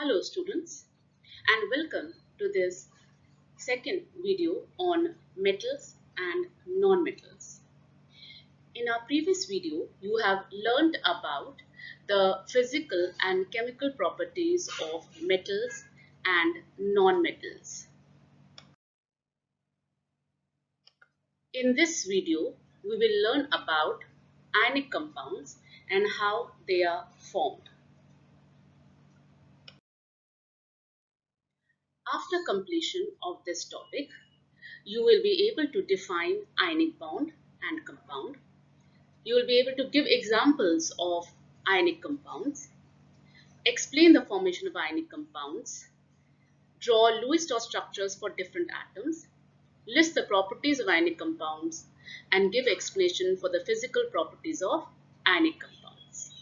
Hello students, and welcome to this second video on metals and non-metals. In our previous video, you have learned about the physical and chemical properties of metals and non-metals. In this video, we will learn about ionic compounds and how they are formed. After completion of this topic, you will be able to define ionic bond and compound. You will be able to give examples of ionic compounds, explain the formation of ionic compounds, draw Lewis dot structures for different atoms, list the properties of ionic compounds, and give explanation for the physical properties of ionic compounds.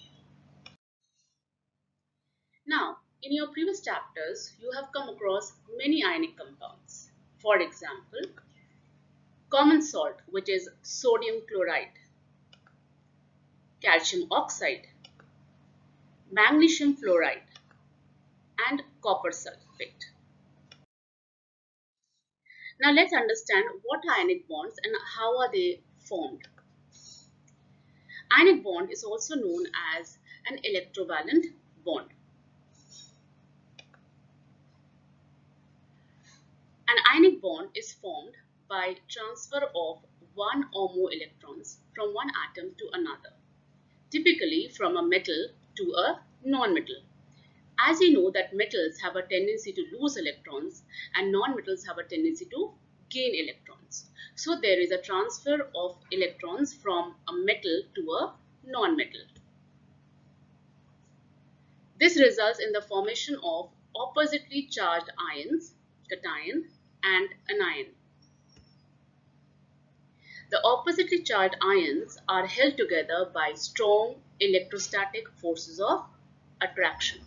Now, in your previous chapters, you have come across many ionic compounds. For example, common salt, which is sodium chloride, calcium oxide, magnesium fluoride, and copper sulfate. Now let's understand what are ionic bonds and how are they formed. Ionic bond is also known as an electrovalent bond. An ionic bond is formed by transfer of one or more electrons from one atom to another, typically from a metal to a non-metal. As we know that metals have a tendency to lose electrons and non-metals have a tendency to gain electrons. So there is a transfer of electrons from a metal to a non-metal. This results in the formation of oppositely charged ions, cation and anion. The oppositely charged ions are held together by strong electrostatic forces of attraction.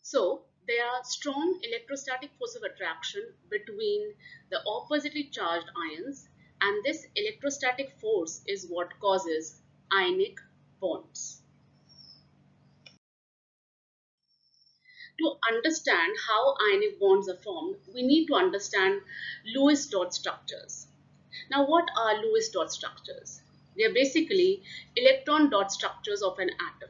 So, there are strong electrostatic force of attraction between the oppositely charged ions, and this electrostatic force is what causes ionic bonds. To understand how ionic bonds are formed, we need to understand Lewis dot structures. Now, what are Lewis dot structures? They are basically electron dot structures of an atom.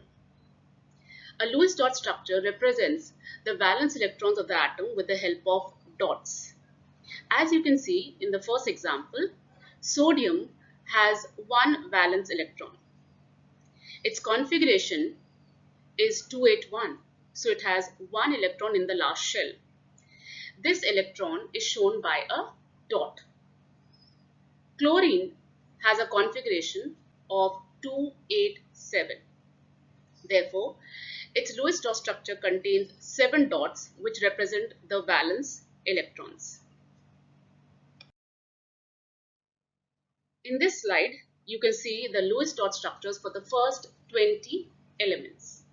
A Lewis dot structure represents the valence electrons of the atom with the help of dots. As you can see in the first example, sodium has one valence electron. Its configuration is 281, so it has one electron in the last shell. This electron is shown by a dot. Chlorine has a configuration of 287. Therefore, its Lewis dot structure contains 7 dots which represent the valence electrons. In this slide, you can see the Lewis dot structures for the first 20 elements.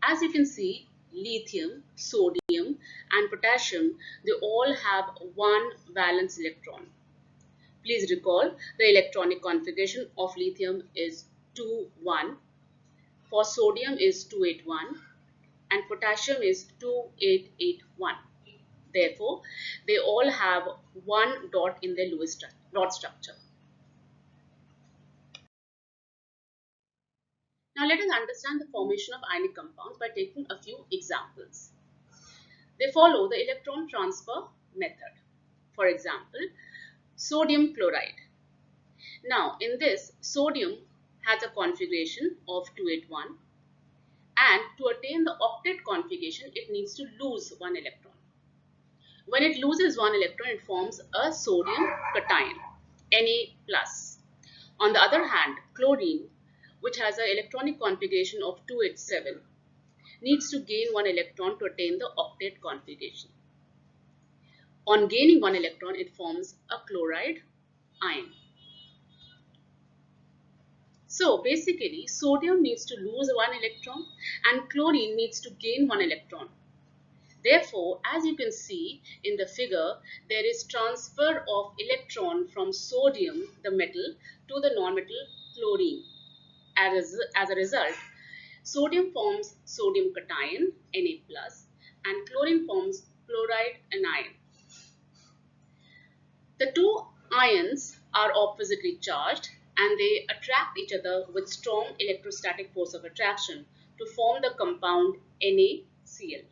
As you can see, lithium, sodium and potassium, they all have one valence electron. Please recall the electronic configuration of lithium is 2,1, for sodium is 281 and potassium is 2881. Therefore, they all have one dot in their Lewis dot structure. Now let us understand the formation of ionic compounds by taking a few examples. They follow the electron transfer method. For example, sodium chloride. Now in this, sodium has a configuration of 281, and to attain the octet configuration, it needs to lose one electron. When it loses one electron, it forms a sodium cation, Na+. On the other hand, chlorine, which has an electronic configuration of 287, needs to gain one electron to attain the octet configuration. On gaining one electron, it forms a chloride ion. So basically, sodium needs to lose one electron and chlorine needs to gain one electron. Therefore, as you can see in the figure, there is transfer of electron from sodium, the metal, to the non-metal chlorine, as a result, sodium forms sodium cation, Na+, and chlorine forms chloride anion. The two ions are oppositely charged and they attract each other with strong electrostatic force of attraction to form the compound NaCl.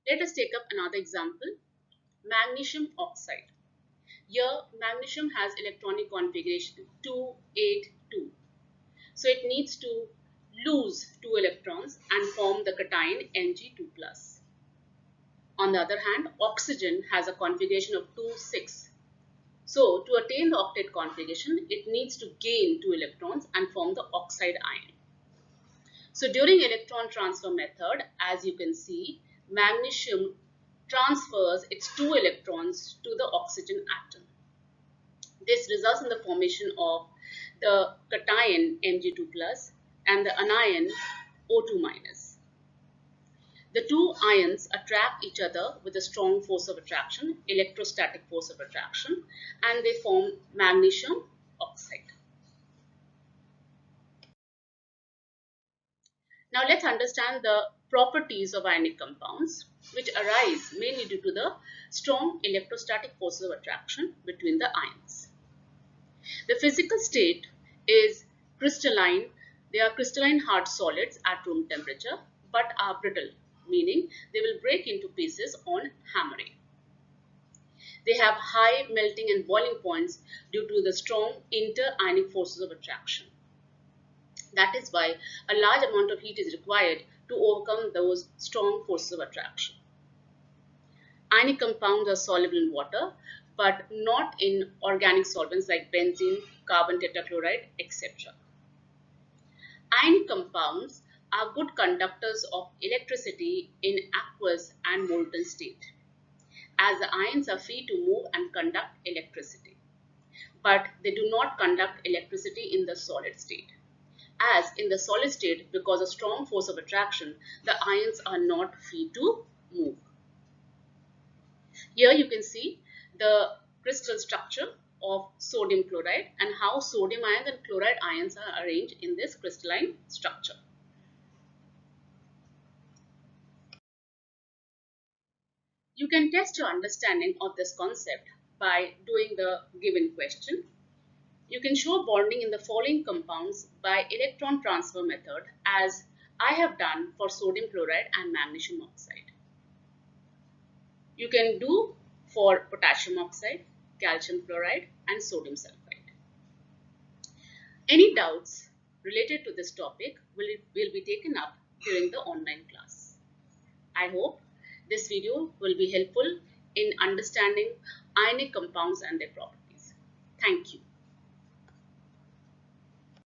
Let us take up another example, magnesium oxide. Here, magnesium has electronic configuration 282. So it needs to lose 2 electrons and form the cation Mg2+. On the other hand, oxygen has a configuration of 2,6. So to attain the octet configuration, it needs to gain 2 electrons and form the oxide ion. So during electron transfer method, as you can see, magnesium transfers its 2 electrons to the oxygen atom. This results in the formation of the cation Mg2+ and the anion O2-. The two ions attract each other with a strong force of attraction, electrostatic force of attraction, and they form magnesium oxide. Now let's understand the properties of ionic compounds, which arise mainly due to the strong electrostatic forces of attraction between the ions. The physical state is crystalline. They are crystalline hard solids at room temperature but are brittle, meaning they will break into pieces on hammering. They have high melting and boiling points due to the strong inter-ionic forces of attraction. That is why a large amount of heat is required to overcome those strong forces of attraction. Ionic compounds are soluble in water, but not in organic solvents like benzene, carbon tetrachloride, etc. Ionic compounds are good conductors of electricity in aqueous and molten state, as the ions are free to move and conduct electricity. But they do not conduct electricity in the solid state. As in the solid state, because of strong force of attraction, the ions are not free to move. Here you can see the crystal structure of sodium chloride and how sodium ions and chloride ions are arranged in this crystalline structure. You can test your understanding of this concept by doing the given question. You can show bonding in the following compounds by electron transfer method, as I have done for sodium chloride and magnesium oxide. You can do for potassium oxide, calcium chloride and sodium sulfide. Any doubts related to this topic will be taken up during the online class. I hope this video will be helpful in understanding ionic compounds and their properties. Thank you.